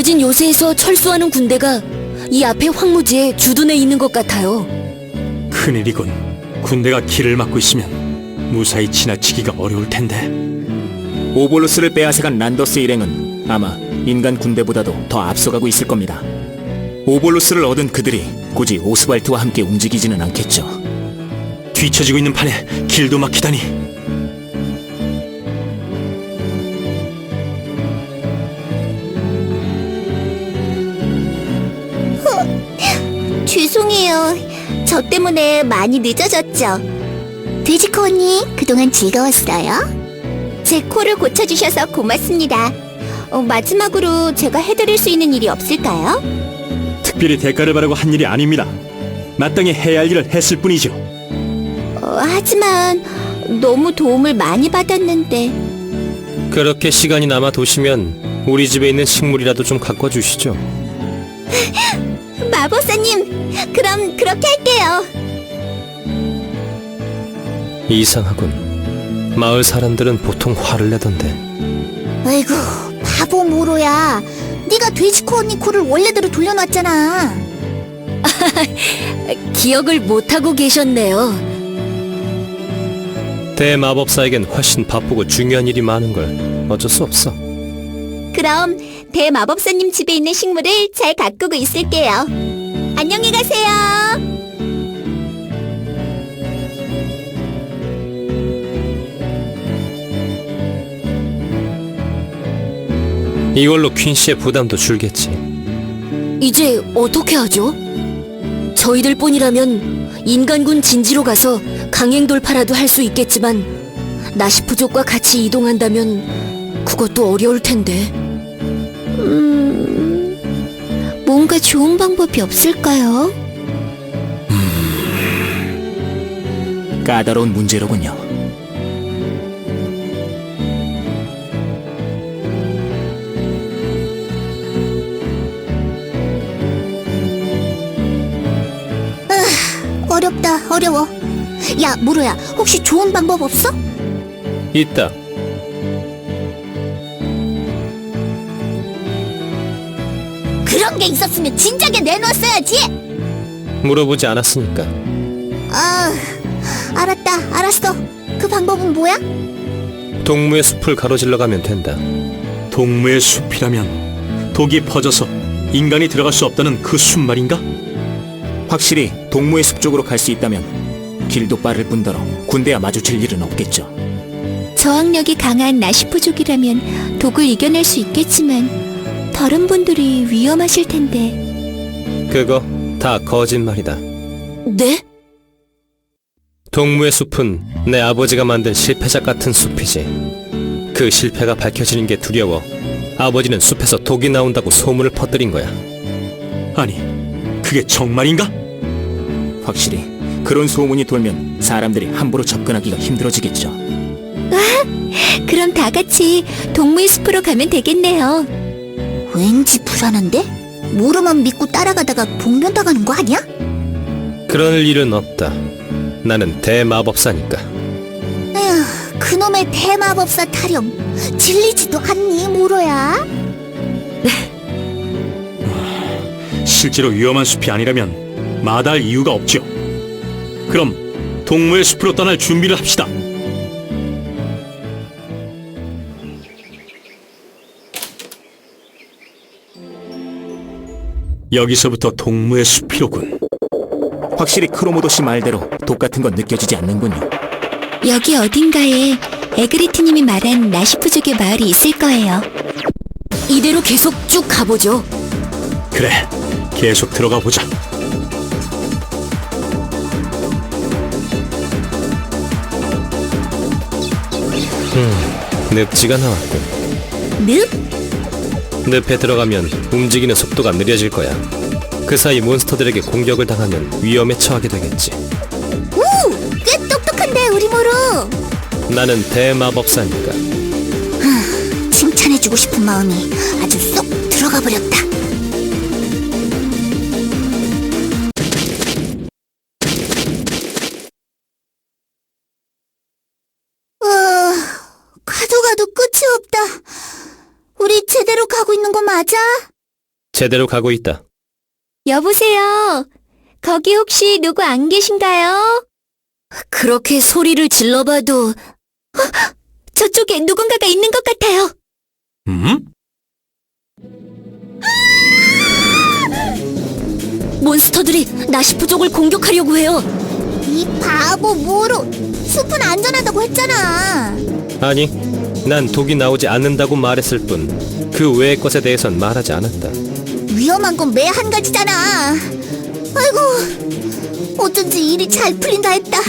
알려진 요새에서 철수하는 군대가 이 앞에 황무지에 주둔해 있는 것 같아요. 큰일이군. 군대가 길을 막고 있으면 무사히 지나치기가 어려울 텐데. 오볼로스를 빼앗아간 란더스 일행은 아마 인간 군대보다도 더 앞서가고 있을 겁니다. 오볼로스를 얻은 그들이 굳이 오스발트와 함께 움직이지는 않겠죠. 뒤처지고 있는 판에 길도 막히다니. 죄송해요. 저 때문에 많이 늦어졌죠. 돼지코 언니, 그동안 즐거웠어요? 제 코를 고쳐주셔서 고맙습니다. 마지막으로 제가 해드릴 수 있는 일이 없을까요? 특별히 대가를 바라고 한 일이 아닙니다. 마땅히 해야 할 일을 했을 뿐이죠. 하지만 너무 도움을 많이 받았는데. 그렇게 시간이 남아 도시면 우리 집에 있는 식물이라도 좀 갖고 주시죠. 마법사님, 그럼 그렇게 할게요. 이상하군. 마을 사람들은 보통 화를 내던데. 아이고, 바보 모로야. 네가 돼지코 언니 코를 원래대로 돌려놨잖아. 기억을 못하고 계셨네요. 대마법사에겐 훨씬 바쁘고 중요한 일이 많은 걸 어쩔 수 없어. 그럼 대마법사님 집에 있는 식물을 잘 가꾸고 있을게요. 안녕히 가세요. 이걸로 퀸 씨의 부담도 줄겠지. 이제 어떻게 하죠? 저희들 뿐이라면 인간군 진지로 가서 강행 돌파라도 할 수 있겠지만 나시프족과 같이 이동한다면 그것도 어려울 텐데. 뭔가 좋은 방법이 없을까요? 까다로운 문제로군요. 어렵다, 어려워. 야, 모로야, 혹시 좋은 방법 없어? 있다. 그런 게 있었으면 진작에 내놨어야지. 물어보지 않았으니까. 아, 알았다, 알았어. 그 방법은 뭐야? 동무의 숲을 가로질러 가면 된다. 동무의 숲이라면 독이 퍼져서 인간이 들어갈 수 없다는 그 숲 말인가? 확실히 동무의 숲 쪽으로 갈 수 있다면 길도 빠를 뿐더러 군대와 마주칠 일은 없겠죠. 저항력이 강한 나시프족이라면 독을 이겨낼 수 있겠지만 다른 분들이 위험하실 텐데. 그거 다 거짓말이다. 네? 동무의 숲은 내 아버지가 만든 실패작 같은 숲이지. 그 실패가 밝혀지는 게 두려워 아버지는 숲에서 독이 나온다고 소문을 퍼뜨린 거야. 아니, 그게 정말인가? 확실히 그런 소문이 돌면 사람들이 함부로 접근하기가 힘들어지겠죠. 그럼 다 같이 동물 숲으로 가면 되겠네요. 왠지 불안한데? 모르만 믿고 따라가다가 봉변당하는 거 아니야? 그럴 일은 없다. 나는 대마법사니까. 에휴, 그놈의 대마법사 타령 질리지도 않니, 모로야? 실제로 위험한 숲이 아니라면 마다할 이유가 없죠. 그럼 동무의 숲으로 떠날 준비를 합시다. 여기서부터 동무의 숲이로군. 확실히 크로모도 씨 말대로 독 같은 건 느껴지지 않는군요. 여기 어딘가에 에그리트님이 말한 나시프족의 마을이 있을 거예요. 이대로 계속 쭉 가보죠. 그래, 계속 들어가 보자. 늪지가 나왔군. 늪? 늪에 들어가면 움직이는 속도가 느려질 거야. 그 사이 몬스터들에게 공격을 당하면 위험에 처하게 되겠지. 오! 꽤 똑똑한데, 우리 모로! 나는 대마법사니까. 칭찬해주고 싶은 마음이 아주 쏙 들어가 버렸다. 가도 가도 끝이 없다. 우리 제대로 가고 있는 거 맞아? 제대로 가고 있다. 여보세요. 거기 혹시 누구 안 계신가요? 그렇게 소리를 질러봐도 저쪽에 누군가가 있는 것 같아요. 몬스터들이 나시부족을 공격하려고 해요. 이 바보 모로. 숲은 안전하다고 했잖아. 아니, 난 독이 나오지 않는다고 말했을 뿐 그 외의 것에 대해선 말하지 않았다. 위험한 건 매 한 가지잖아. 아이고, 어쩐지 일이 잘 풀린다 했다.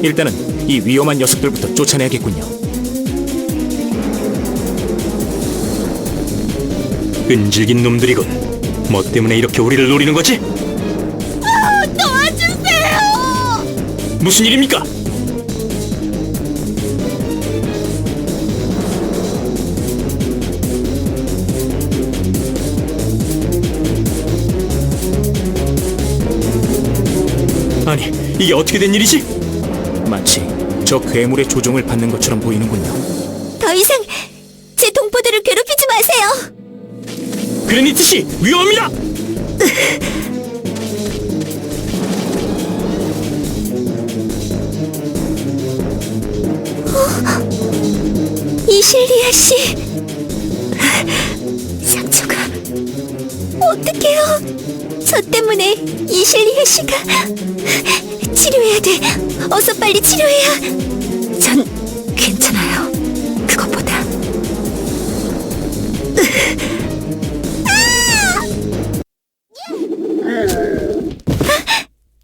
일단은 이 위험한 녀석들부터 쫓아내야겠군요. 끈질긴 놈들이군. 뭐 때문에 이렇게 우리를 노리는 거지? 도와주세요. 무슨 일입니까? 아니, 이게 어떻게 된 일이지? 마치 저 괴물의 조종을 받는 것처럼 보이는군요. 더 이상 제 동포들을 괴롭히지 마세요. 그레니트 씨, 위험합니다! 이실리아 씨. 상처가 어떡해요? 저 때문에 이실리아 씨가 치료해야 돼. 어서 빨리 치료해야. 전 괜찮아요. 그것보다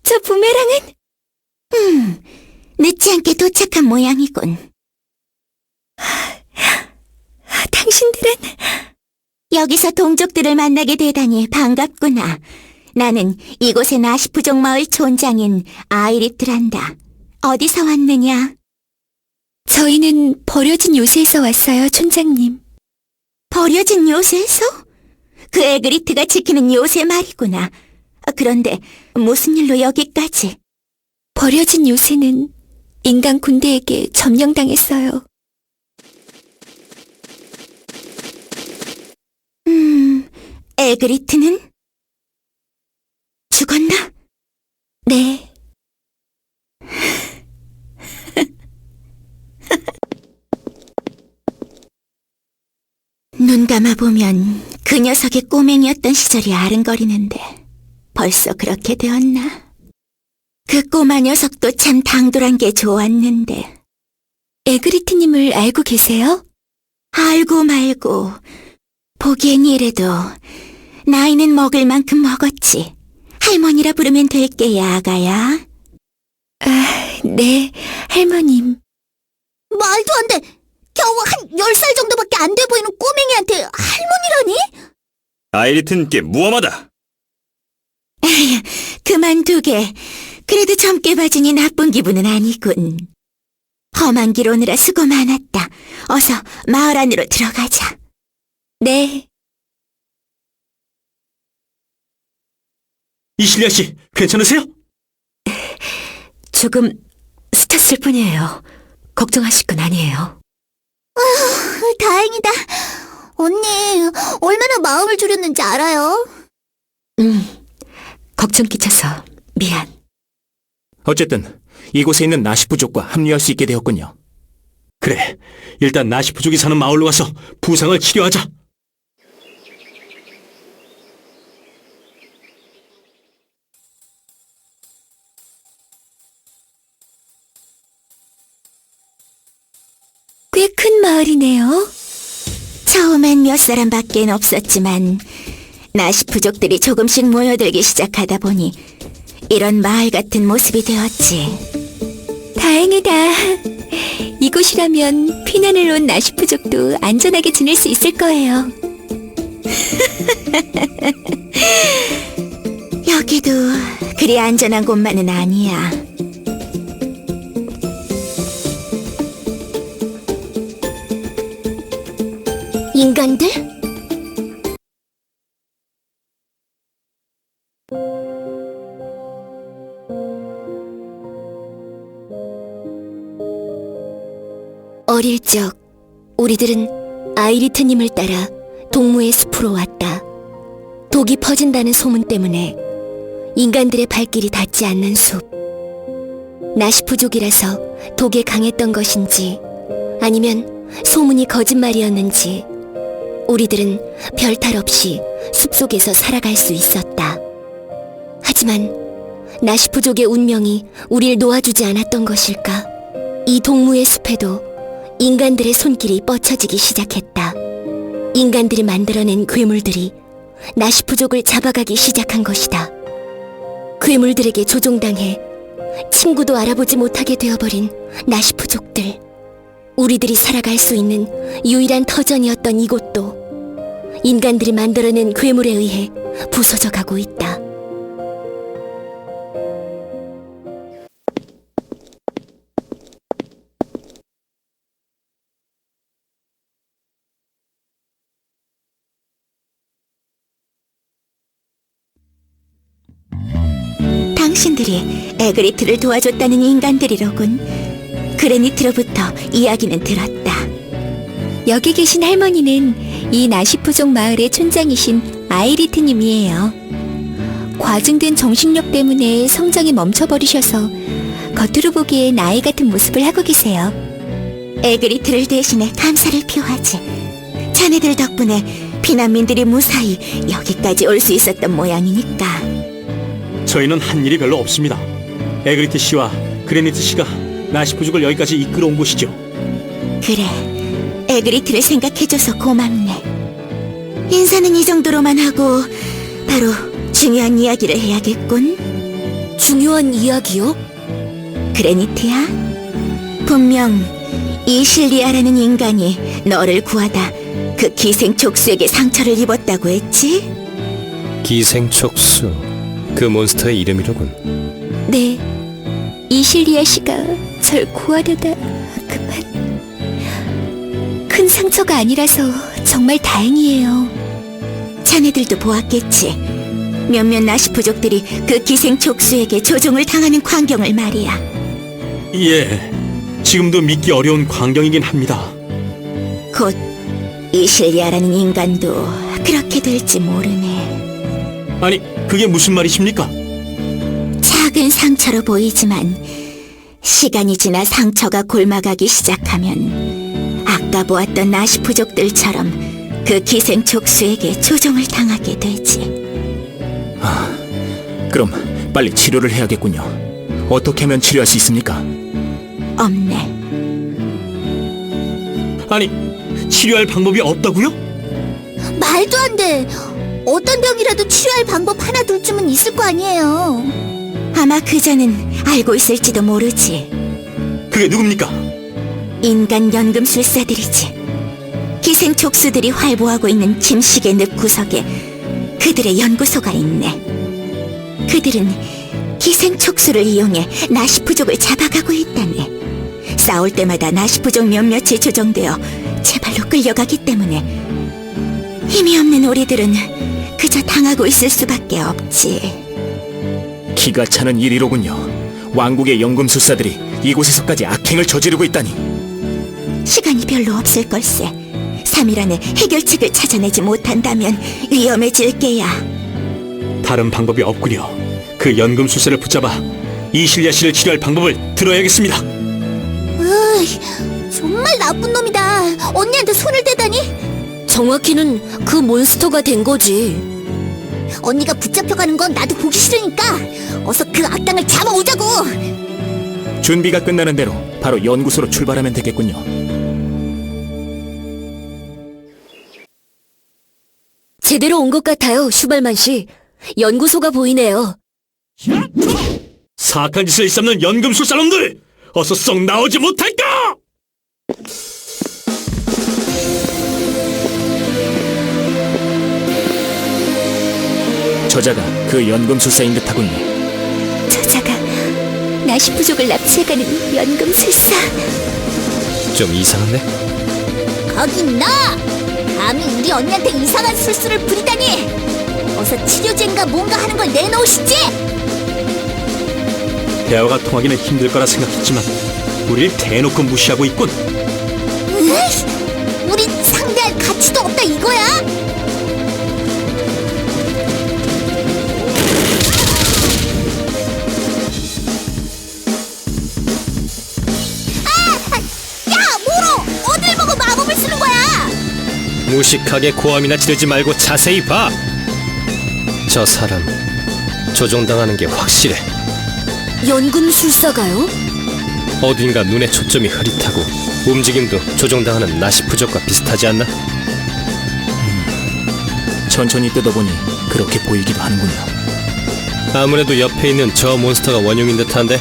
저 부메랑은 늦지 않게 도착한 모양이군. 당신들은 여기서 동족들을 만나게 되다니 반갑구나. 나는 이곳의 나시부족 마을 촌장인 아이리트란다. 어디서 왔느냐? 저희는 버려진 요새에서 왔어요, 촌장님. 버려진 요새에서? 그 에그리트가 지키는 요새 말이구나. 그런데 무슨 일로 여기까지? 버려진 요새는 인간 군대에게 점령당했어요. 에그리트는? 죽었나? 네. 눈 감아보면 그 녀석이 꼬맹이였던 시절이 아른거리는데 벌써 그렇게 되었나? 그 꼬마 녀석도 참 당돌한 게 좋았는데. 에그리트님을 알고 계세요? 알고 말고 보기엔 이래도 나이는 먹을 만큼 먹었지. 할머니라 부르면 될게야, 아가야. 네, 할머님. 말도 안 돼. 겨우 한 10살 정도밖에 안 돼 보이는 꼬맹이한테 할머니라니? 아이리트님께 무엄하다. 그만두게. 그래도 젊게 봐주니 나쁜 기분은 아니군. 험한 길 오느라 수고 많았다. 어서 마을 안으로 들어가자. 네. 이실리아 씨, 괜찮으세요? 조금 스쳤을 뿐이에요. 걱정하실 건 아니에요. 다행이다. 언니, 얼마나 마음을 졸였는지 알아요? 걱정 끼쳐서 미안. 어쨌든 이곳에 있는 나시부족과 합류할 수 있게 되었군요. 그래, 일단 나시부족이 사는 마을로 가서 부상을 치료하자. 꽤 큰 마을이네요. 처음엔 몇 사람밖엔 없었지만 나시부족들이 조금씩 모여들기 시작하다 보니 이런 마을 같은 모습이 되었지. 다행이다. 이곳이라면 피난을 온 나시부족도 안전하게 지낼 수 있을 거예요. 여기도 그리 안전한 곳만은 아니야. 인간들? 어릴 적 우리들은 아이리트님을 따라 동무의 숲으로 왔다. 독이 퍼진다는 소문 때문에 인간들의 발길이 닿지 않는 숲. 나시부족이라서 독에 강했던 것인지 아니면 소문이 거짓말이었는지 우리들은 별탈 없이 숲속에서 살아갈 수 있었다. 하지만 나시부족의 운명이 우릴 놓아주지 않았던 것일까? 이 동무의 숲에도 인간들의 손길이 뻗쳐지기 시작했다. 인간들이 만들어낸 괴물들이 나시부족을 잡아가기 시작한 것이다. 괴물들에게 조종당해 친구도 알아보지 못하게 되어버린 나시부족들. 우리들이 살아갈 수 있는 유일한 터전이었던 이곳도 인간들이 만들어낸 괴물에 의해 부서져 가고 있다. 당신들이 에그리트를 도와줬다는 인간들이로군. 그레니트로부터 이야기는 들었다. 여기 계신 할머니는 이 나시부족 마을의 촌장이신 아이리트님이에요. 과중된 정신력 때문에 성장이 멈춰버리셔서 겉으로 보기에 나이 같은 모습을 하고 계세요. 에그리트를 대신해 감사를 표하지. 자네들 덕분에 피난민들이 무사히 여기까지 올 수 있었던 모양이니까. 저희는 한 일이 별로 없습니다. 에그리트 씨와 그레니트 씨가 나시부족을 여기까지 이끌어온 곳이죠. 그래, 에그리트를 생각해줘서 고맙네. 인사는 이 정도로만 하고 바로 중요한 이야기를 해야겠군. 중요한 이야기요? 그레니트야, 분명 이 실리아라는 인간이 너를 구하다 그 기생촉수에게 상처를 입었다고 했지? 기생촉수, 그 몬스터의 이름이로군. 네, 이 실리아 씨가 절 구하려다 그만. 큰 상처가 아니라서 정말 다행이에요. 자네들도 보았겠지. 몇몇 나시부족들이 그 기생촉수에게 조종을 당하는 광경을 말이야. 예, 지금도 믿기 어려운 광경이긴 합니다. 곧 이 실리아라는 인간도 그렇게 될지 모르네. 아니, 그게 무슨 말이십니까? 작은 상처로 보이지만 시간이 지나 상처가 골마가기 시작하면 아까 보았던 나시부족들처럼 그 기생촉수에게 조종을 당하게 되지. 그럼 빨리 치료를 해야겠군요. 어떻게 하면 치료할 수 있습니까? 없네. 아니, 치료할 방법이 없다고요? 말도 안 돼. 어떤 병이라도 치료할 방법 하나 둘쯤은 있을 거 아니에요. 아마 그자는 알고 있을지도 모르지. 그게 누굽니까? 인간 연금술사들이지. 기생촉수들이 활보하고 있는 침식의 늪 구석에 그들의 연구소가 있네. 그들은 기생촉수를 이용해 나시부족을 잡아가고 있다네. 싸울 때마다 나시부족 몇몇이 조정되어 제발로 끌려가기 때문에 힘이 없는 우리들은 그저 당하고 있을 수밖에 없지. 기가 차는 일이로군요. 왕국의 연금술사들이 이곳에서까지 악행을 저지르고 있다니. 시간이 별로 없을 걸세. 3일 안에 해결책을 찾아내지 못한다면 위험해질 게야. 다른 방법이 없군요. 그 연금술사를 붙잡아 이실리아 씨를 치료할 방법을 들어야겠습니다. 정말 나쁜 놈이다. 언니한테 손을 대다니. 정확히는 그 몬스터가 된 거지. 언니가 붙잡혀가는 건 나도 보기 싫으니까 어서 그 악당을 잡아오자고. 준비가 끝나는 대로 바로 연구소로 출발하면 되겠군요. 제대로 온 것 같아요, 슈발만 씨. 연구소가 보이네요. 사악한 짓을 일삼는 연금술사놈들! 어서 썩 나오지 못할까! 저자가 그 연금술사인 듯하군요. 저자가 나시부족을 납치해가는 연금술사. 좀 이상한데? 거긴 너! 감히 우리 언니한테 이상한 술수를 부리다니! 어서 치료제인가 뭔가 하는 걸 내놓으시지! 대화가 통하기는 힘들 거라 생각했지만 우릴 대놓고 무시하고 있군. 우리 상대할 가치도 없다 이거야? 무식하게 고함이나 지르지 말고 자세히 봐. 저 사람 조종당하는 게 확실해. 연금술사가요? 어딘가 눈에 초점이 흐릿하고 움직임도 조종당하는 나시부족과 비슷하지 않나? 천천히 뜯어보니 그렇게 보이기도 하는군요. 아무래도 옆에 있는 저 몬스터가 원흉인 듯한데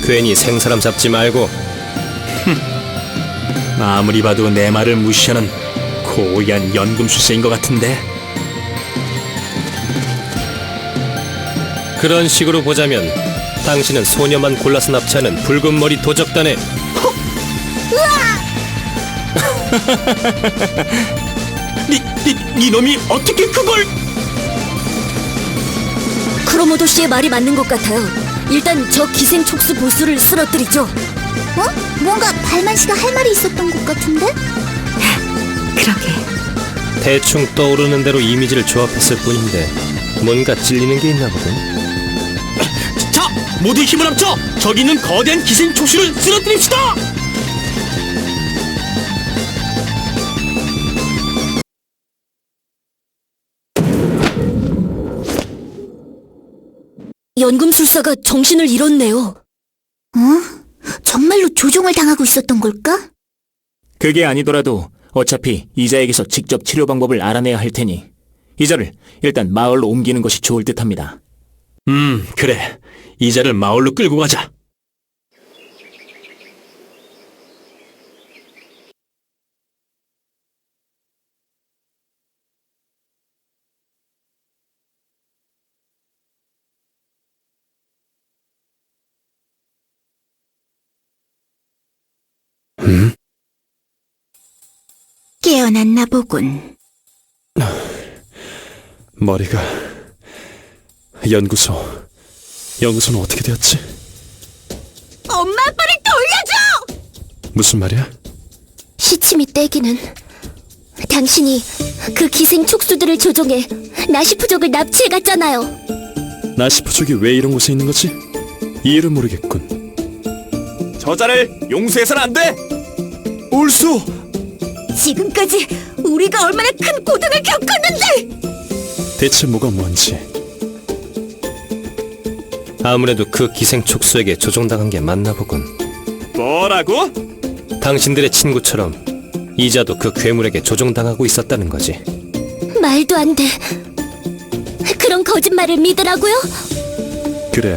괜히 생사람 잡지 말고. 아무리 봐도 내 말을 무시하는 고얀 연금술사인 것 같은데. 그런 식으로 보자면 당신은 소녀만 골라서 납치하는 붉은 머리 도적단의 이놈이 어떻게 그걸... 크로모도 씨의 말이 맞는 것 같아요. 일단 저 기생 촉수 보스를 쓰러뜨리죠. 뭔가 발만 씨가 할 말이 있었던 것 같은데? 그러게. 대충 떠오르는 대로 이미지를 조합했을 뿐인데 뭔가 찔리는 게 있나 보군. 자, 모두 힘을 합쳐 저기 있는 거대한 기생 촉수를 쓰러뜨립시다! 연금술사가 정신을 잃었네요. 정말로 조종을 당하고 있었던 걸까? 그게 아니더라도 어차피 이자에게서 직접 치료 방법을 알아내야 할 테니 이자를 일단 마을로 옮기는 것이 좋을 듯합니다. 그래. 이자를 마을로 끌고 가자. 깨어났나 보군. 머리가... 연구소는 어떻게 되었지? 엄마 아빠를 돌려줘! 무슨 말이야? 시치미 떼기는 당신이 그 기생 촉수들을 조종해 나시부족을 납치해갔잖아요. 나시부족이 왜 이런 곳에 있는 거지? 이해를 모르겠군. 저자를 용서해서는 안 돼! 올수! 지금까지 우리가 얼마나 큰 고통을 겪었는데! 대체 뭐가 뭔지. 아무래도 그 기생 촉수에게 조종당한 게 맞나 보군. 뭐라고? 당신들의 친구처럼 이자도 그 괴물에게 조종당하고 있었다는 거지. 말도 안 돼. 그런 거짓말을 믿으라고요? 그래.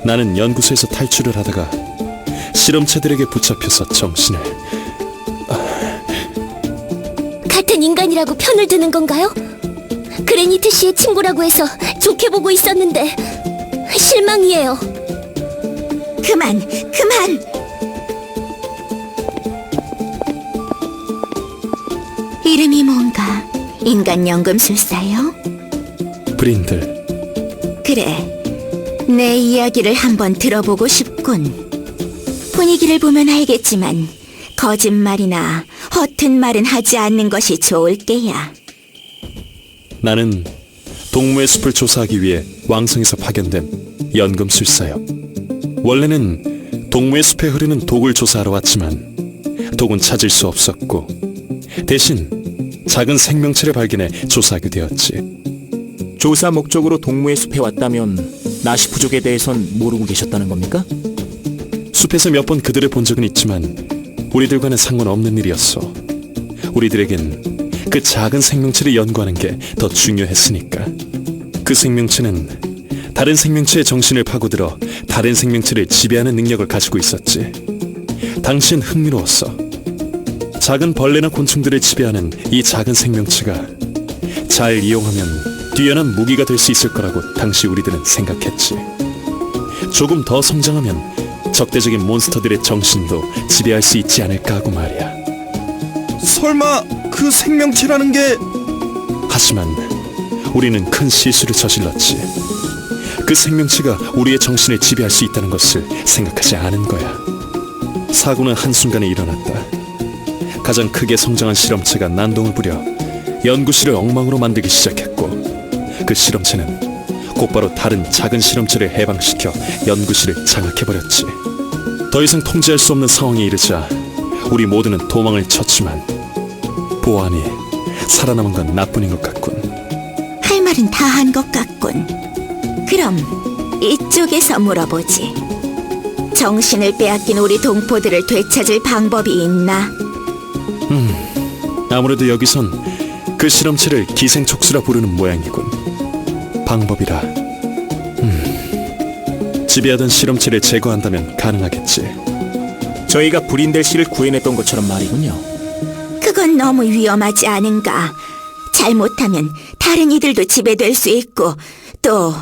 나는 연구소에서 탈출을 하다가 실험체들에게 붙잡혀서 정신을... 같은 인간이라고 편을 드는 건가요? 그레니트 씨의 친구라고 해서 좋게 보고 있었는데 실망이에요. 그만! 이름이 뭔가? 인간 연금술사요? 브린들. 그래, 내 이야기를 한번 들어보고 싶군. 분위기를 보면 알겠지만 거짓말이나 허튼 말은 하지 않는 것이 좋을 게야. 나는 동무의 숲을 조사하기 위해 왕성에서 파견된 연금술사요. 원래는 동무의 숲에 흐르는 독을 조사하러 왔지만 독은 찾을 수 없었고 대신 작은 생명체를 발견해 조사하게 되었지. 조사 목적으로 동무의 숲에 왔다면 나시부족에 대해선 모르고 계셨다는 겁니까? 숲에서 몇 번 그들을 본 적은 있지만 우리들과는 상관없는 일이었어. 우리들에겐 그 작은 생명체를 연구하는 게 더 중요했으니까. 그 생명체는 다른 생명체의 정신을 파고들어 다른 생명체를 지배하는 능력을 가지고 있었지. 당시엔 흥미로웠어. 작은 벌레나 곤충들을 지배하는 이 작은 생명체가 잘 이용하면 뛰어난 무기가 될 수 있을 거라고 당시 우리들은 생각했지. 조금 더 성장하면 적대적인 몬스터들의 정신도 지배할 수 있지 않을까 하고 말이야. 설마 그 생명체라는 게... 하지만 우리는 큰 실수를 저질렀지. 그 생명체가 우리의 정신을 지배할 수 있다는 것을 생각하지 않은 거야. 사고는 한순간에 일어났다. 가장 크게 성장한 실험체가 난동을 부려 연구실을 엉망으로 만들기 시작했고 그 실험체는 곧바로 다른 작은 실험체를 해방시켜 연구실을 장악해버렸지. 더 이상 통제할 수 없는 상황에 이르자 우리 모두는 도망을 쳤지만 보안이 살아남은 건 나뿐인 것 같군. 할 말은 다 한 것 같군. 그럼 이쪽에서 물어보지. 정신을 빼앗긴 우리 동포들을 되찾을 방법이 있나? 아무래도 여기선 그 실험체를 기생촉수라 부르는 모양이군. 방법이라. 지배하던 실험체를 제거한다면 가능하겠지. 저희가 불인델 씨를 구해냈던 것처럼 말이군요. 그건 너무 위험하지 않은가? 잘못하면 다른 이들도 지배될 수 있고 또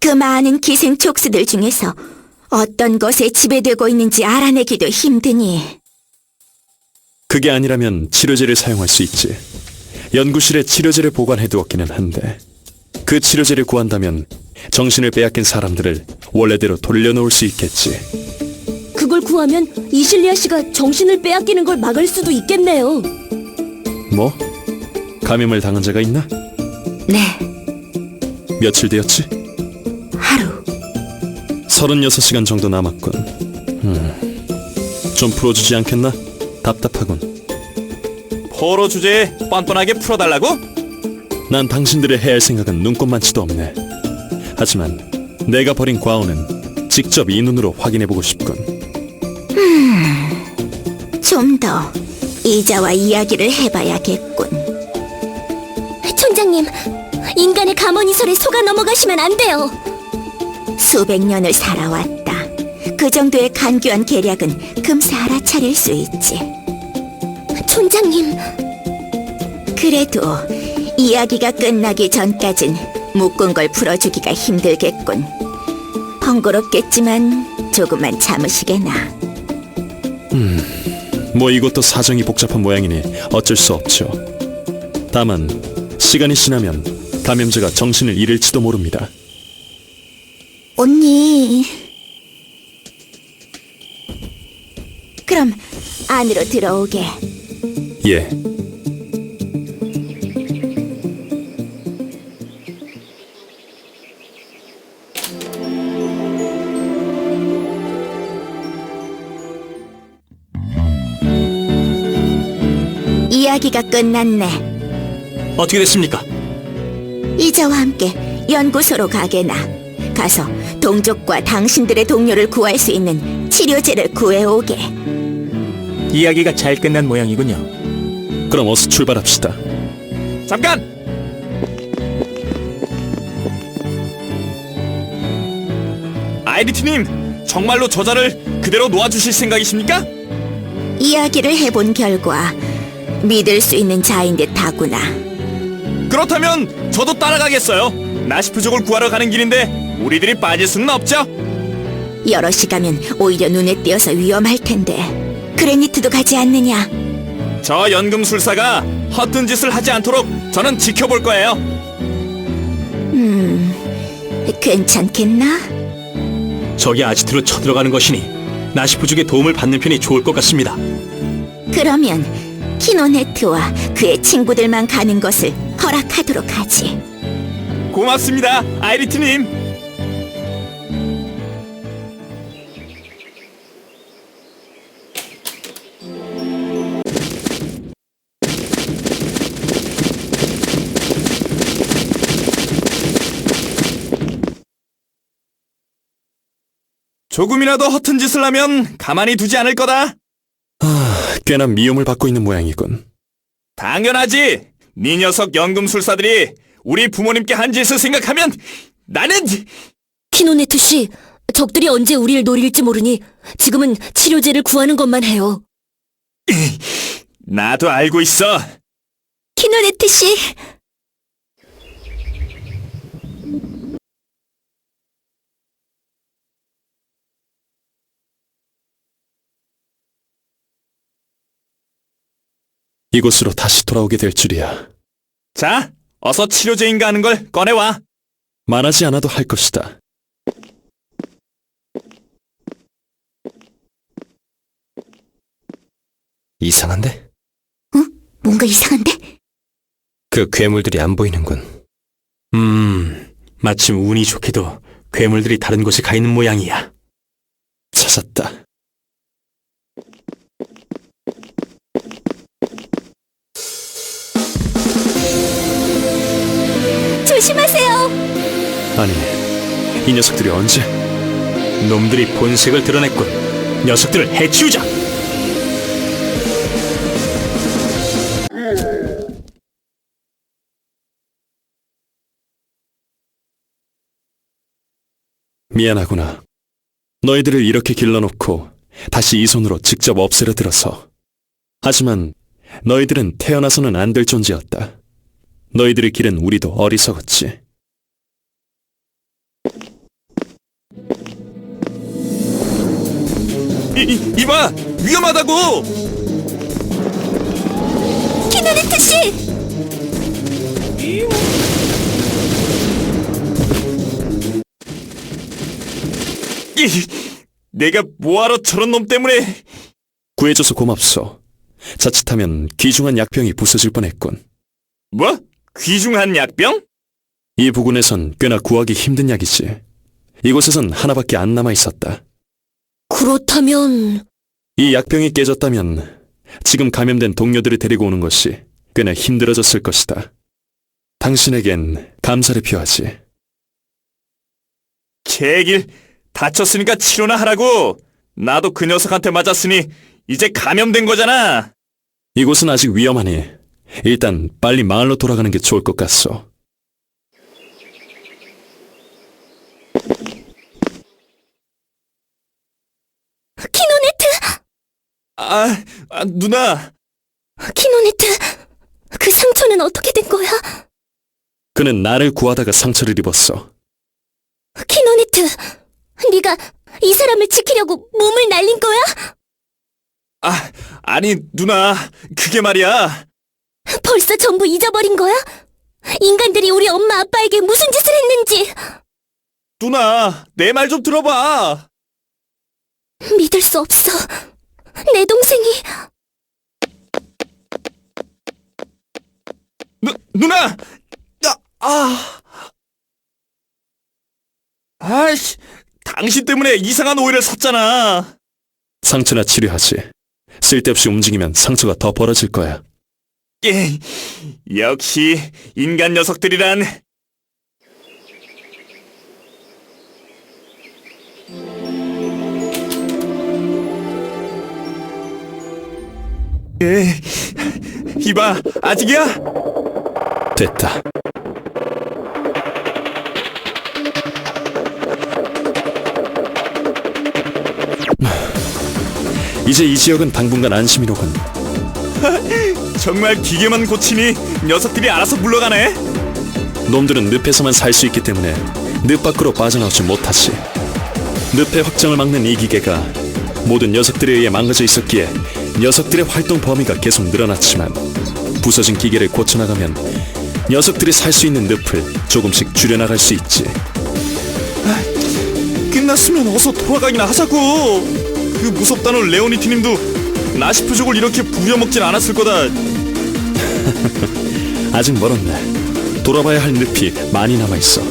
그 많은 기생촉수들 중에서 어떤 것에 지배되고 있는지 알아내기도 힘드니. 그게 아니라면 치료제를 사용할 수 있지. 연구실에 치료제를 보관해두었기는 한데 그 치료제를 구한다면 정신을 빼앗긴 사람들을 원래대로 돌려놓을 수 있겠지. 그걸 구하면 이실리아 씨가 정신을 빼앗기는 걸 막을 수도 있겠네요. 뭐? 감염을 당한 자가 있나? 네, 며칠 되었지? 하루. 36시간 정도 남았군. 좀 풀어주지 않겠나? 답답하군. 포로 주제에 뻔뻔하게 풀어달라고? 난 당신들의 해야 할 생각은 눈꼽만치도 없네. 하지만 내가 버린 과오는 직접 이 눈으로 확인해보고 싶군. 좀 더 이자와 이야기를 해봐야겠군. 촌장님, 인간의 감언이설에 속아 넘어가시면 안 돼요. 수백 년을 살아왔다. 그 정도의 간교한 계략은 금세 알아차릴 수 있지. 촌장님, 그래도 이야기가 끝나기 전까진 묶은 걸 풀어주기가 힘들겠군. 번거롭겠지만 조금만 참으시게나. 뭐 이것도 사정이 복잡한 모양이니 어쩔 수 없죠. 다만 시간이 지나면 감염자가 정신을 잃을지도 모릅니다. 언니. 그럼 안으로 들어오게. 예. 이야기가 끝났네. 어떻게 됐습니까? 이자와 함께 연구소로 가게나. 가서 동족과 당신들의 동료를 구할 수 있는 치료제를 구해오게. 이야기가 잘 끝난 모양이군요. 그럼 어서 출발합시다. 잠깐! 아이리티님, 정말로 저자를 그대로 놓아주실 생각이십니까? 이야기를 해본 결과 믿을 수 있는 자인 듯하구나. 그렇다면 저도 따라가겠어요. 나시프족을 구하러 가는 길인데 우리들이 빠질 수는 없죠? 여럿이 가면 오히려 눈에 띄어서 위험할 텐데. 그레니트도 가지 않느냐? 저 연금술사가 허튼 짓을 하지 않도록 저는 지켜볼 거예요. 괜찮겠나? 적이 아지트로 쳐들어가는 것이니 나시프족의 도움을 받는 편이 좋을 것 같습니다. 그러면 키노네트와 그의 친구들만 가는 것을 허락하도록 하지. 고맙습니다, 아이리티님. 조금이라도 허튼 짓을 하면 가만히 두지 않을 거다. 꽤나 미움을 받고 있는 모양이군. 당연하지. 네 녀석 연금술사들이 우리 부모님께 한 짓을 생각하면 나는... 키노네트 씨, 적들이 언제 우리를 노릴지 모르니 지금은 치료제를 구하는 것만 해요. 나도 알고 있어. 키노네트 씨. 이곳으로 다시 돌아오게 될 줄이야. 자, 어서 치료제인가 하는 걸 꺼내와. 말하지 않아도 할 것이다. 이상한데? 뭔가 이상한데? 그 괴물들이 안 보이는군. 마침 운이 좋게도 괴물들이 다른 곳에 가 있는 모양이야. 찾았다. 조심하세요. 아니, 이 녀석들이 언제? 놈들이 본색을 드러냈군. 녀석들을 해치우자. 미안하구나. 너희들을 이렇게 길러놓고 다시 이 손으로 직접 없애려 들어서. 하지만 너희들은 태어나서는 안 될 존재였다. 너희들의 길은 우리도 어리석었지. 이봐! 위험하다고! 키노네트 씨! 내가 뭐하러 저런 놈 때문에... 구해줘서 고맙소. 자칫하면 귀중한 약병이 부서질 뻔했군. 뭐? 귀중한 약병? 이 부근에선 꽤나 구하기 힘든 약이지. 이곳에선 하나밖에 안 남아 있었다. 그렇다면 이 약병이 깨졌다면 지금 감염된 동료들을 데리고 오는 것이 꽤나 힘들어졌을 것이다. 당신에겐 감사를 표하지. 제길, 다쳤으니까 치료나 하라고! 나도 그 녀석한테 맞았으니 이제 감염된 거잖아! 이곳은 아직 위험하니 일단 빨리 마을로 돌아가는 게 좋을 것 같소. 키노네트! 누나! 키노네트! 그 상처는 어떻게 된 거야? 그는 나를 구하다가 상처를 입었어. 키노네트! 네가 이 사람을 지키려고 몸을 날린 거야? 아니, 누나, 그게 말이야. 벌써 전부 잊어버린 거야? 인간들이 우리 엄마 아빠에게 무슨 짓을 했는지 누나, 내 말 좀 들어봐. 믿을 수 없어. 내 동생이 누나! 아이씨, 당신 때문에 이상한 오해를 샀잖아. 상처나 치료하지. 쓸데없이 움직이면 상처가 더 벌어질 거야. 예, 역시 인간 녀석들이란. 이봐, 아직이야? 됐다. 이제 이 지역은 당분간 안심이로군. 정말 기계만 고치니 녀석들이 알아서 물러가네. 놈들은 늪에서만 살 수 있기 때문에 늪 밖으로 빠져나오지 못하지. 늪의 확장을 막는 이 기계가 모든 녀석들에 의해 망가져 있었기에 녀석들의 활동 범위가 계속 늘어났지만 부서진 기계를 고쳐나가면 녀석들이 살 수 있는 늪을 조금씩 줄여나갈 수 있지. 끝났으면 어서 돌아가기나 하자고. 그 무섭다는 레오니티님도 나시프족을 이렇게 부려먹진 않았을 거다. 아직 멀었네. 돌아봐야 할 늪이 많이 남아있어.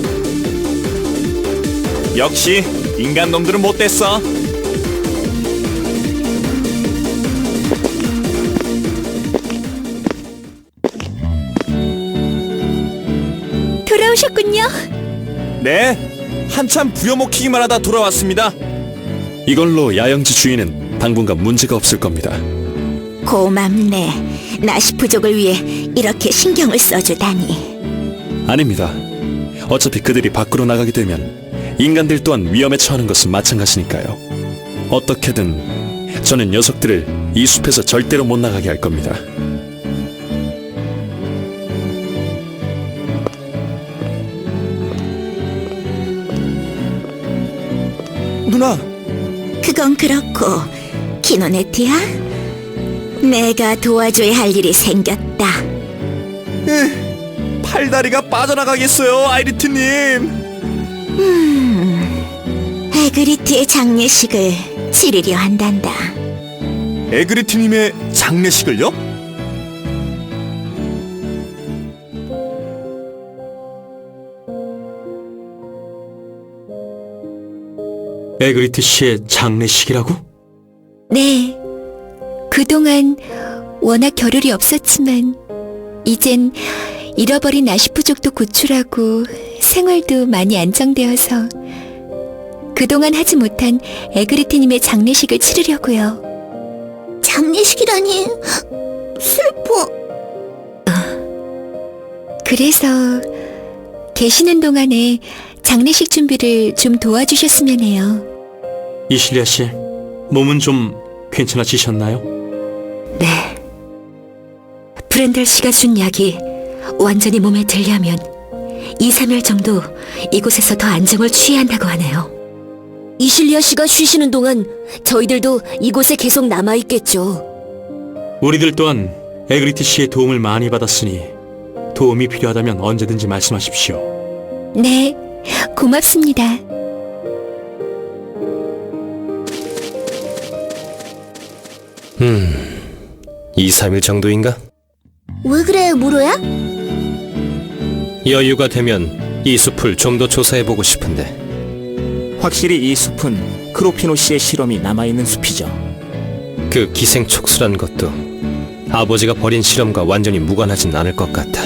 역시 인간 놈들은 못됐어. 돌아오셨군요. 네, 한참 부려먹히기만 하다 돌아왔습니다. 이걸로 야영지 주인은 당분간 문제가 없을 겁니다. 고맙네. 나시프족을 위해 이렇게 신경을 써주다니. 아닙니다. 어차피 그들이 밖으로 나가게 되면 인간들 또한 위험에 처하는 것은 마찬가지니까요. 어떻게든 저는 녀석들을 이 숲에서 절대로 못 나가게 할 겁니다. 누나, 그건 그렇고 키노네트야, 내가 도와줘야 할 일이 생겼다. 팔다리가 빠져나가겠어요, 아이리트님. 에그리트의 장례식을 치르려 한단다. 에그리트님의 장례식을요? 에그리트 씨의 장례식이라고? 네. 그동안 워낙 겨를이 없었지만 이젠 잃어버린 나시부족도 구출하고 생활도 많이 안정되어서 그동안 하지 못한 에그리트님의 장례식을 치르려고요. 장례식이라니 슬퍼. 그래서 계시는 동안에 장례식 준비를 좀 도와주셨으면 해요. 이실리아 씨, 몸은 좀 괜찮아지셨나요? 네. 브렌델 씨가 준 약이 완전히 몸에 들려면 2, 3일 정도 이곳에서 더 안정을 취해야 한다고 하네요. 이실리아 씨가 쉬시는 동안 저희들도 이곳에 계속 남아있겠죠. 우리들 또한 에그리트 씨의 도움을 많이 받았으니 도움이 필요하다면 언제든지 말씀하십시오. 네, 고맙습니다. 음, 2, 3일 정도인가? 왜 그래, 무로야? 여유가 되면 이 숲을 좀 더 조사해보고 싶은데 확실히 이 숲은 크로피노 씨의 실험이 남아있는 숲이죠. 그 기생촉수란 것도 아버지가 벌인 실험과 완전히 무관하진 않을 것 같아.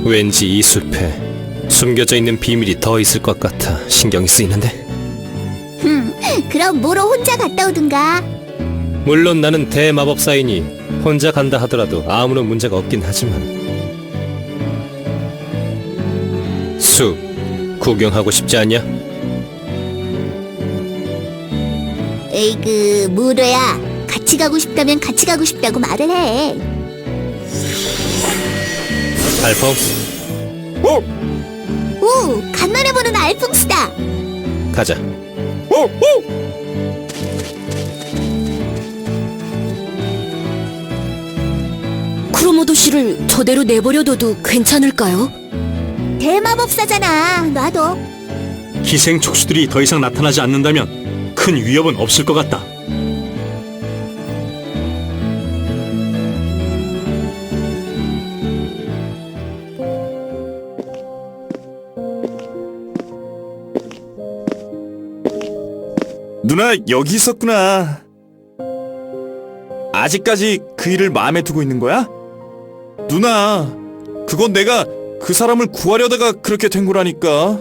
왠지 이 숲에 숨겨져 있는 비밀이 더 있을 것 같아 신경이 쓰이는데. 그럼 무로 혼자 갔다 오든가. 물론 나는 대마법사이니 혼자 간다 하더라도 아무런 문제가 없긴 하지만 숲 구경하고 싶지 않냐? 에이그, 무로야. 같이 가고 싶다면 같이 가고 싶다고 말을 해. 알퐁스, 오, 간만에 보는 알퐁스다. 가자. 크로모도 씨를 저대로 내버려둬도 괜찮을까요? 대마법사잖아. 놔둬. 기생 촉수들이 더 이상 나타나지 않는다면 큰 위협은 없을 것 같다. 누나 여기 있었구나. 아직까지 그 일을 마음에 두고 있는 거야? 누나, 그건 내가 그 사람을 구하려다가 그렇게 된 거라니까.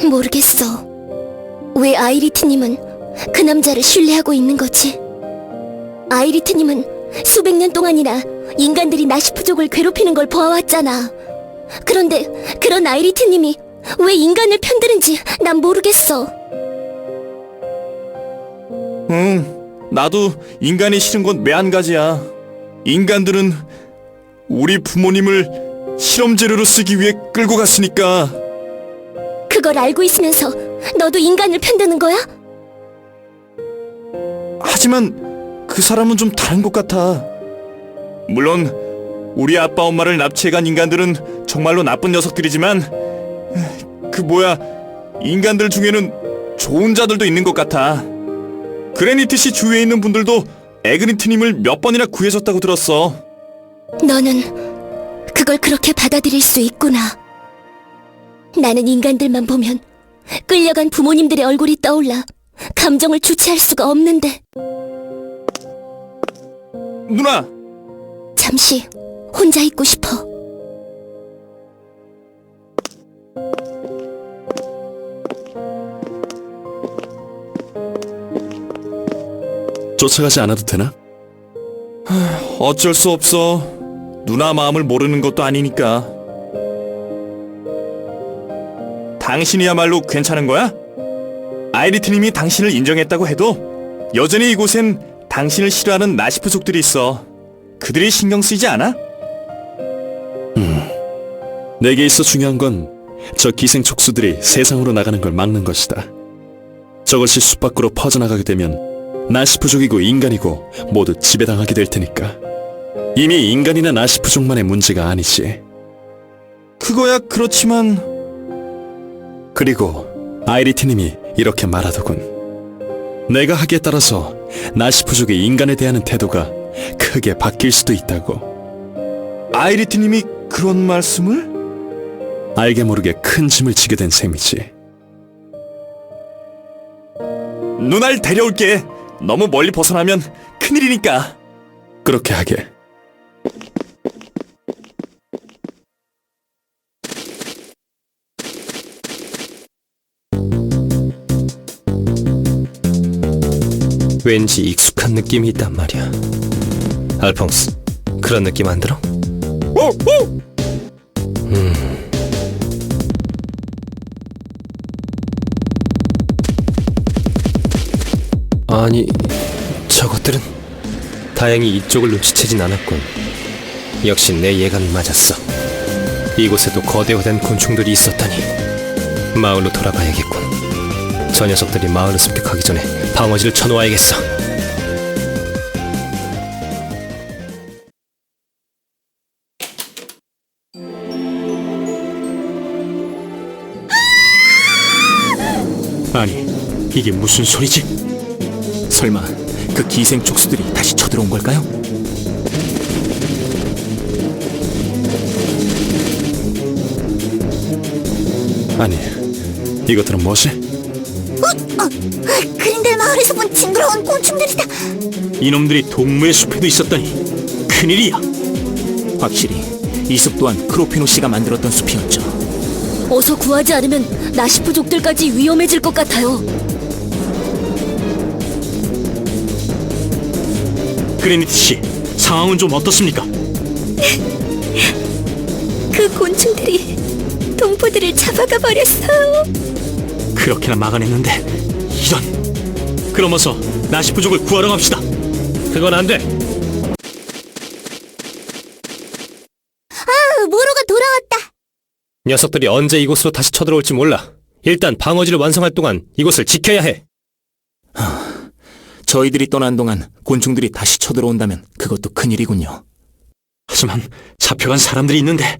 모르겠어. 왜 아이리트님은 그 남자를 신뢰하고 있는 거지? 아이리트님은 수백 년 동안이나 인간들이 나시프족을 괴롭히는 걸 보아왔잖아. 그런데 그런 아이리트님이 왜 인간을 편드는지 난 모르겠어. 나도 인간이 싫은 건 매한가지야. 인간들은 우리 부모님을 실험 재료로 쓰기 위해 끌고 갔으니까. 그걸 알고 있으면서 너도 인간을 편드는 거야? 하지만 그 사람은 좀 다른 것 같아. 물론 우리 아빠 엄마를 납치해간 인간들은 정말로 나쁜 녀석들이지만 인간들 중에는 좋은 자들도 있는 것 같아. 그레니트시 주위에 있는 분들도 에그니트님을 몇 번이나 구해줬다고 들었어. 너는 그걸 그렇게 받아들일 수 있구나. 나는 인간들만 보면 끌려간 부모님들의 얼굴이 떠올라 감정을 주체할 수가 없는데. 누나! 잠시 혼자 있고 싶어. 쫓아가지 않아도 되나? 어쩔 수 없어. 누나 마음을 모르는 것도 아니니까. 당신이야말로 괜찮은 거야? 아이리트님이 당신을 인정했다고 해도 여전히 이곳엔 당신을 싫어하는 나시프족들이 있어. 그들이 신경 쓰이지 않아? 내게 있어 중요한 건 저 기생 촉수들이 세상으로 나가는 걸 막는 것이다. 저것이 숲 밖으로 퍼져나가게 되면 나시프족이고 인간이고 모두 지배당하게 될 테니까. 이미 인간이나 나시프족만의 문제가 아니지. 그거야 그렇지만... 그리고 아이리트님이 이렇게 말하더군. 내가 하기에 따라서 나시프족이 인간에 대한 태도가 크게 바뀔 수도 있다고. 아이리트님이 그런 말씀을? 알게 모르게 큰 짐을 지게 된 셈이지. 누날 데려올게. 너무 멀리 벗어나면 큰일이니까. 그렇게 하게. 왠지 익숙한 느낌이 있단 말이야. 알퐁스, 그런 느낌 안 들어? 아니, 저것들은 다행히 이쪽을 눈치채진 않았군. 역시 내 예감이 맞았어. 이곳에도 거대화된 곤충들이 있었다니. 마을로 돌아가야겠군. 저 녀석들이 마을을 습격하기 전에 방어지를 쳐놓아야겠어. 아니, 이게 무슨 소리지? 설마 그 기생 촉수들이 다시 쳐들어온 걸까요? 아니, 이것들은 뭐지? 그린델 마을에서 본 징그러운 곤충들이다. 이놈들이 동물의 숲에도 있었다니 큰일이야. 확실히 이 숲 또한 크로피노 씨가 만들었던 숲이었죠. 어서 구하지 않으면 나시프족들까지 위험해질 것 같아요. 그레니티 씨, 상황은 좀 어떻습니까? 그 곤충들이 동포들을 잡아가 버렸어요. 그렇게나 막아냈는데 이런. 그럼 어서 나시부족을 구하러 갑시다. 그건 안 돼. 모로가 돌아왔다. 녀석들이 언제 이곳으로 다시 쳐들어올지 몰라. 일단 방어지를 완성할 동안 이곳을 지켜야 해. 저희들이 떠난 동안 곤충들이 다시 쳐들어온다면 그것도 큰일이군요. 하지만 잡혀간 사람들이 있는데.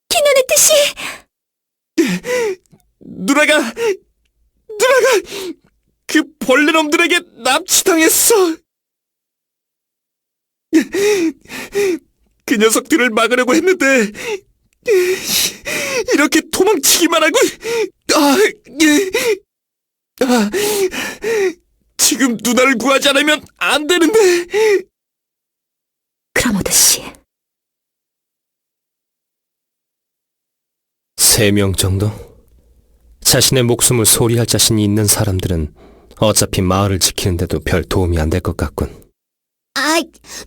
키노네트 씨, 누나가 그 벌레놈들에게 납치당했어. 그 녀석들을 막으려고 했는데 이렇게 도망치기만 하고 지금 누나를 구하지 않으면 안 되는데. 크라모드 씨, 3명 정도? 자신의 목숨을 소리할 자신이 있는 사람들은 어차피 마을을 지키는데도 별 도움이 안 될 것 같군.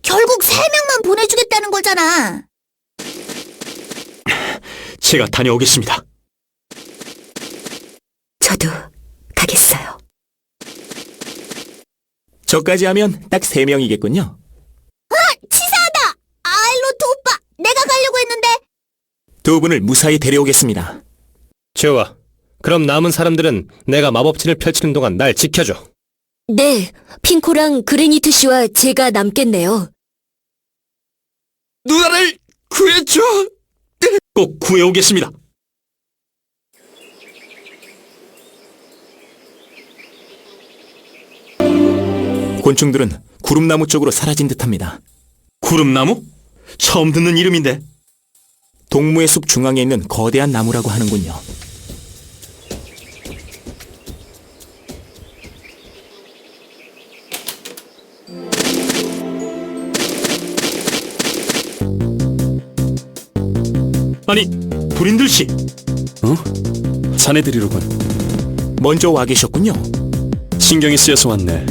결국 3명만 보내주겠다는 거잖아. 제가 다녀오겠습니다. 저도 가겠어요. 저까지 하면 딱 3명이겠군요. 치사하다. 아일로트 오빠, 내가 가려고 했는데. 두 분을 무사히 데려오겠습니다. 좋아. 그럼 남은 사람들은 내가 마법진을 펼치는 동안 날 지켜줘. 네, 핑코랑 그레니트 씨와 제가 남겠네요. 누나를 구해줘. 꼭 구해오겠습니다. 곤충들은 구름나무 쪽으로 사라진 듯합니다. 구름나무? 처음 듣는 이름인데. 동무의 숲 중앙에 있는 거대한 나무라고 하는군요. 아니, 브린들 씨. 자네들이로군. 먼저 와 계셨군요. 신경이 쓰여서 왔네.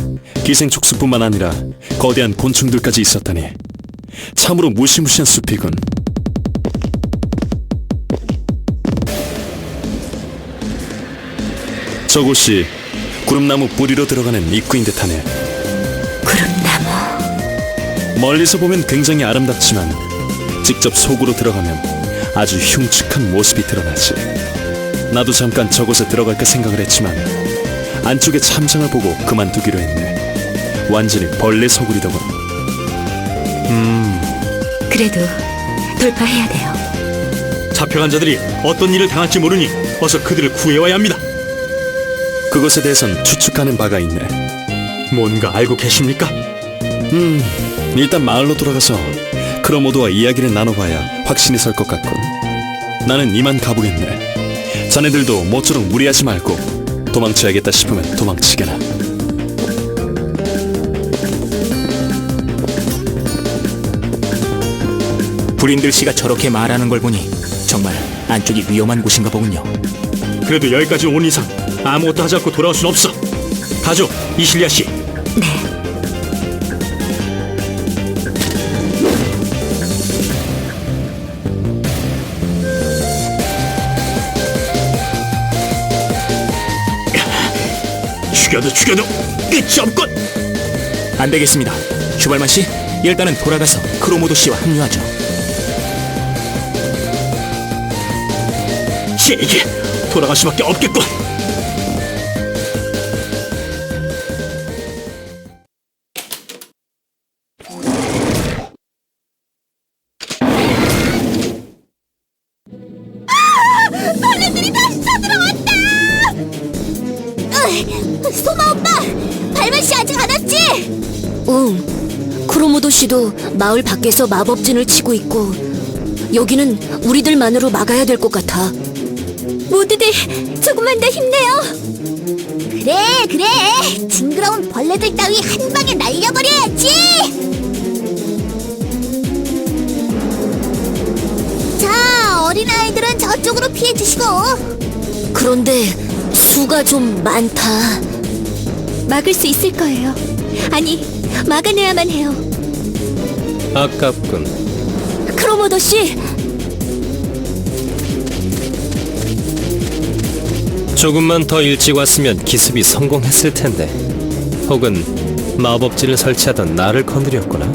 기생 촉수뿐만 아니라 거대한 곤충들까지 있었다니. 참으로 무시무시한 숲이군. 저곳이 구름나무 뿌리로 들어가는 입구인 듯하네. 구름나무. 멀리서 보면 굉장히 아름답지만 직접 속으로 들어가면 아주 흉측한 모습이 드러나지. 나도 잠깐 저곳에 들어갈까 생각을 했지만 안쪽의 참상을 보고 그만두기로 했네. 완전히 벌레 소굴이더군. 그래도 돌파해야 돼요. 잡혀간 자들이 어떤 일을 당할지 모르니 어서 그들을 구해와야 합니다. 그것에 대해선 추측하는 바가 있네. 뭔가 알고 계십니까? 일단 마을로 돌아가서 크로모드와 이야기를 나눠봐야 확신이 설 것 같군. 나는 이만 가보겠네. 자네들도 모쪼록 무리하지 말고 도망쳐야겠다 싶으면 도망치게나. 브린들 씨가 저렇게 말하는 걸 보니 정말 안쪽이 위험한 곳인가 보군요. 그래도 여기까지 온 이상 아무것도 하지 않고 돌아올 순 없어. 가죠, 이실리아 씨. 네. 죽여도 끝이 없군. 안 되겠습니다. 슈발만 씨, 일단은 돌아가서 크로모도 씨와 합류하죠. 이게 돌아갈 수밖에 없겠군. 소마 오빠! 발만씨 아직 안 왔지? 응. 크로모도 씨도 마을 밖에서 마법진을 치고 있고 여기는 우리들만으로 막아야 될 것 같아. 모두들 조금만 더 힘내요. 그래. 징그러운 벌레들 따위 한 방에 날려버려야지. 자, 어린아이들은 저쪽으로 피해주시고. 그런데 수가 좀 많다. 막을 수 있을 거예요. 아니, 막아내야만 해요. 아깝군. 크로모도 씨, 조금만 더 일찍 왔으면 기습이 성공했을 텐데. 혹은 마법진을 설치하던 나를 건드렸구나.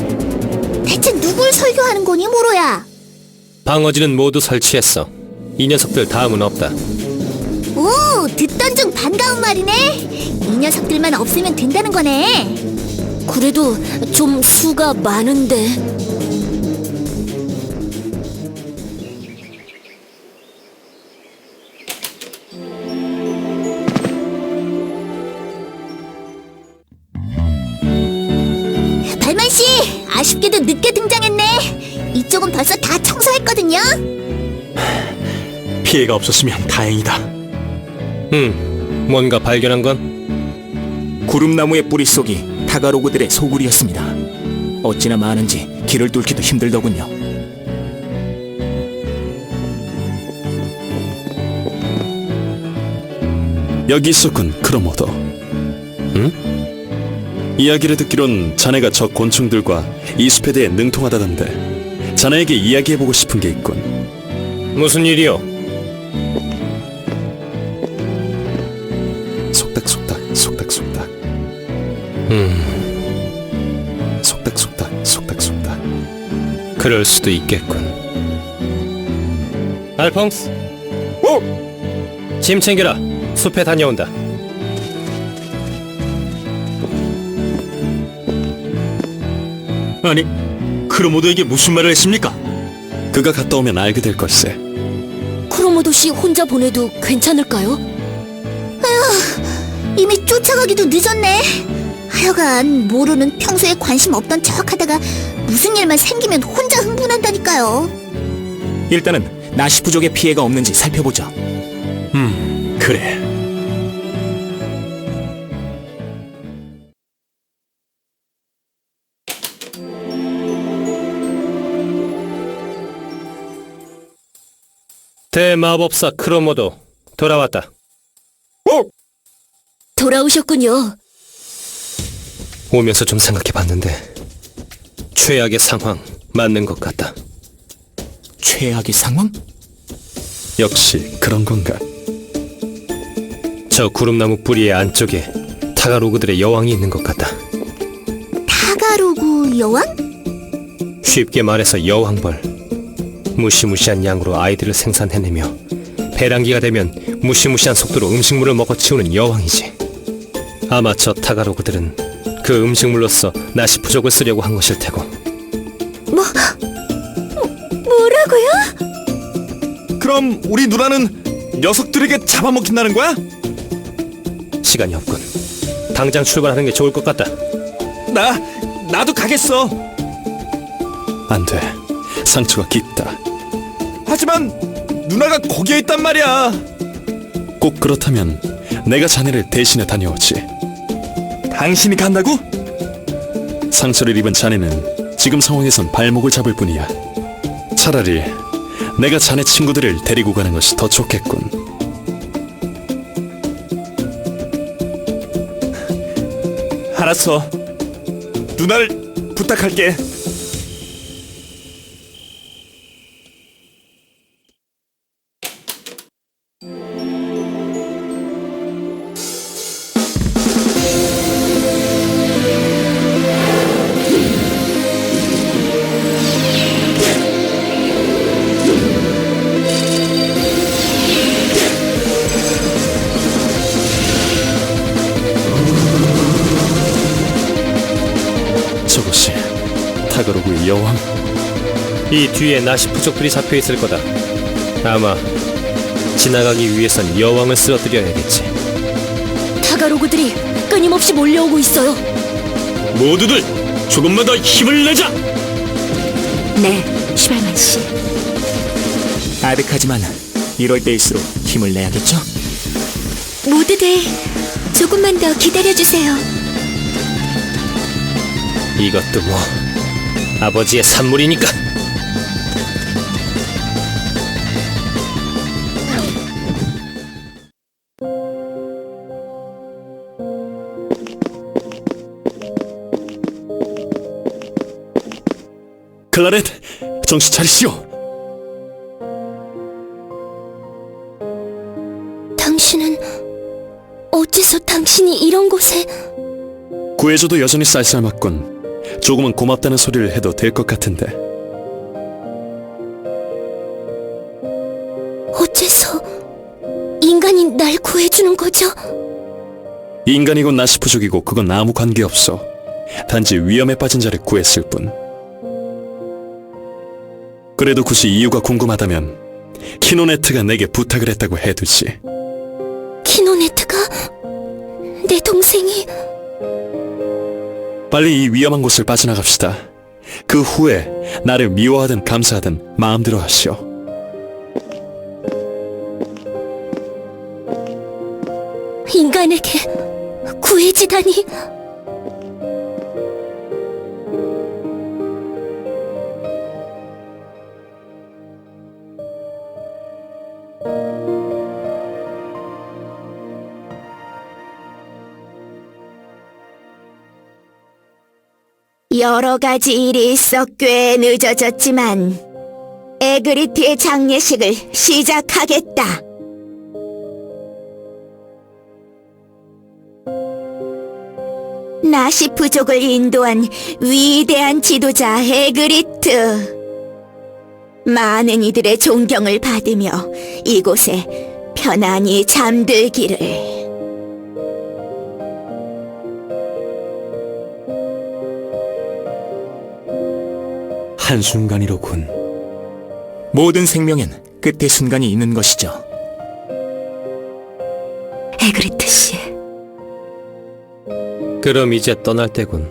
대체 누굴 설교하는 거니, 모로야? 방어진은 모두 설치했어. 이 녀석들 다음은 없다. 오, 듣던 중 반가운 말이네. 이 녀석들만 없으면 된다는 거네. 그래도 좀 수가 많은데. 발만씨, 아쉽게도 늦게 등장했네. 이쪽은 벌써 다 청소했거든요. 피해가 없었으면 다행이다. 뭔가 발견한 건? 구름나무의 뿌리 속이 타가로그들의 소굴이었습니다. 어찌나 많은지 길을 뚫기도 힘들더군요. 여기 있었군, 크로모도. 응? 이야기를 듣기론 자네가 저 곤충들과 이 숲에 대해 능통하다던데 자네에게 이야기해보고 싶은 게 있군. 무슨 일이요? 속닥속닥 속닥속닥 속닥속닥 속닥속닥. 그럴 수도 있겠군. 알퐁스! 짐 챙겨라. 숲에 다녀온다. 아니, 크로모도에게 무슨 말을 했습니까? 그가 갔다 오면 알게 될 걸세. 크로모도 씨 혼자 보내도 괜찮을까요? 이미 쫓아가기도 늦었네. 하여간 모로는 평소에 관심 없던 척하다가 무슨 일만 생기면 혼자 흥분한다니까요. 일단은 나시부족의 피해가 없는지 살펴보죠. 그래. 대마법사 크로모도 돌아왔다. 돌아오셨군요. 오면서 좀 생각해봤는데 최악의 상황 맞는 것 같다. 최악의 상황? 역시 그런 건가? 저 구름나무 뿌리의 안쪽에 타가로그들의 여왕이 있는 것 같다. 타가로그 여왕? 쉽게 말해서 여왕벌. 무시무시한 양으로 아이들을 생산해내며 배란기가 되면 무시무시한 속도로 음식물을 먹어치우는 여왕이지. 아마 저 타가로그들은 그 음식물로서 나시부족을 쓰려고 한 것일 테고. 뭐라고요? 그럼 우리 누나는 녀석들에게 잡아먹힌다는 거야? 시간이 없군. 당장 출발하는 게 좋을 것 같다. 나도 가겠어. 안 돼. 상처가 깊다. 하지만 누나가 거기에 있단 말이야. 꼭 그렇다면 내가 자네를 대신해 다녀오지. 당신이 간다고? 상처를 입은 자네는 지금 상황에선 발목을 잡을 뿐이야. 차라리 내가 자네 친구들을 데리고 가는 것이 더 좋겠군. 알았어. 누나를 부탁할게. 저것이 타가로그의 여왕? 이 뒤에 나시 부족들이 잡혀 있을 거다. 아마 지나가기 위해선 여왕을 쓰러뜨려야겠지. 타가로그들이 끊임없이 몰려오고 있어요. 모두들 조금만 더 힘을 내자! 네, 슈발만 씨. 아득하지만 이럴 때일수록 힘을 내야겠죠? 모두들 조금만 더 기다려주세요. 이것도 뭐 아버지의 산물이니까. 클라렛, 정신 차리시오. 당신은 어째서 당신이 이런 곳에... 구해줘도 여전히 쌀쌀맞군. 조금은 고맙다는 소리를 해도 될 것 같은데. 어째서 인간이 날 구해주는 거죠? 인간이고 나시부족이고 그건 아무 관계없어. 단지 위험에 빠진 자를 구했을 뿐. 그래도 굳이 이유가 궁금하다면 키노네트가 내게 부탁을 했다고 해두지. 키노네트가... 내 동생이... 빨리 이 위험한 곳을 빠져나갑시다. 그 후에 나를 미워하든 감사하든 마음대로 하시오. 인간에게 구해지다니... 여러 가지 일이 있어 꽤 늦어졌지만 에그리트의 장례식을 시작하겠다. 나시 부족을 인도한 위대한 지도자 에그리트. 많은 이들의 존경을 받으며 이곳에 편안히 잠들기를. 한순간이로군. 모든 생명엔 끝의 순간이 있는 것이죠. 에그리트 씨. 그럼 이제 떠날 때군.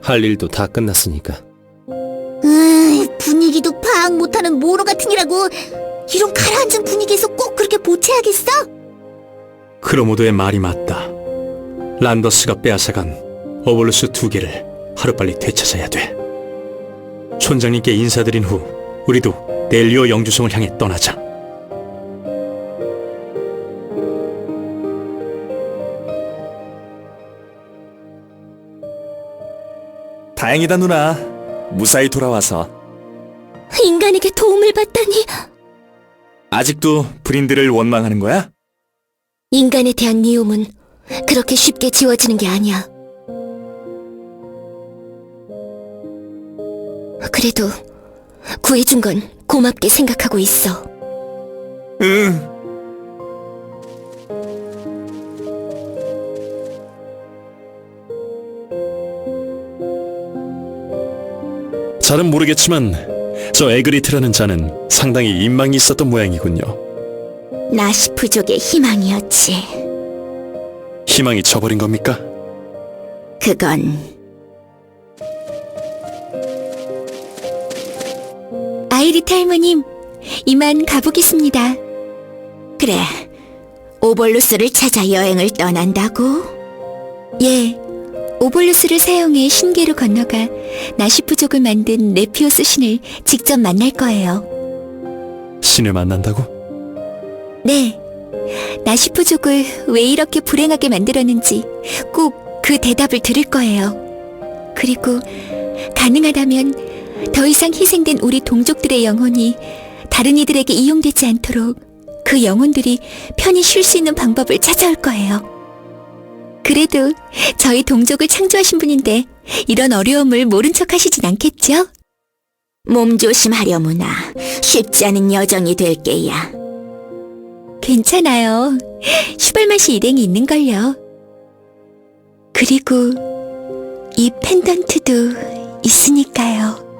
할 일도 다 끝났으니까. 분위기도 파악 못하는 모로 같으니라고. 이런 가라앉은 분위기에서 꼭 그렇게 보채야겠어? 크로모도의 말이 맞다. 란더스가 빼앗아간 오볼루스 2개를 하루빨리 되찾아야 돼. 촌장님께 인사드린 후 우리도 넬리오 영주성을 향해 떠나자. 다행이다 누나. 무사히 돌아와서. 인간에게 도움을 받다니... 아직도 브린드를 원망하는 거야? 인간에 대한 미움은 그렇게 쉽게 지워지는 게 아니야. 그래도 구해준 건 고맙게 생각하고 있어. 응. 잘은 모르겠지만 저 에그리트라는 자는 상당히 인망이 있었던 모양이군요. 나시 부족의 희망이었지. 희망이 저버린 겁니까? 그건 아이리트 할머님, 이만 가보겠습니다. 그래. 오볼루스를 찾아 여행을 떠난다고? 예, 오볼루스를 사용해 신계로 건너가 나시프족을 만든 네피오스 신을 직접 만날 거예요. 신을 만난다고? 네. 나시프족을 왜 이렇게 불행하게 만들었는지 꼭 그 대답을 들을 거예요. 그리고 가능하다면 더 이상 희생된 우리 동족들의 영혼이 다른 이들에게 이용되지 않도록 그 영혼들이 편히 쉴 수 있는 방법을 찾아올 거예요. 그래도 저희 동족을 창조하신 분인데 이런 어려움을 모른 척 하시진 않겠죠? 몸 조심하려무나 쉽지 않은 여정이 될 게야. 괜찮아요. 슈발맛이 일행이 있는걸요. 그리고 이 펜던트도 있으니까요.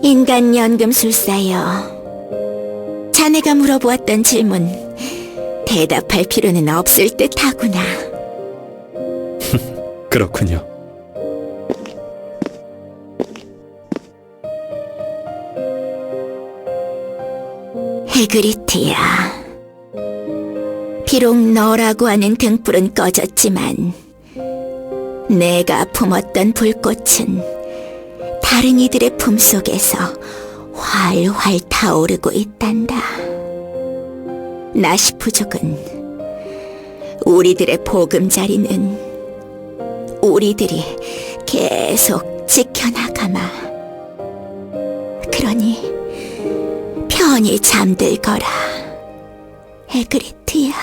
인간 연금술사여, 자네가 물어보았던 질문 대답할 필요는 없을 듯하구나. 그렇군요. 헤그리트야, 비록 너라고 하는 등불은 꺼졌지만 내가 품었던 불꽃은 다른 이들의 품속에서 활활 타오르고 있단다. 나시프족은 우리들의 보금자리는 우리들이 계속 지켜나가마. 그러니 편히 잠들거라, 헤그리트야.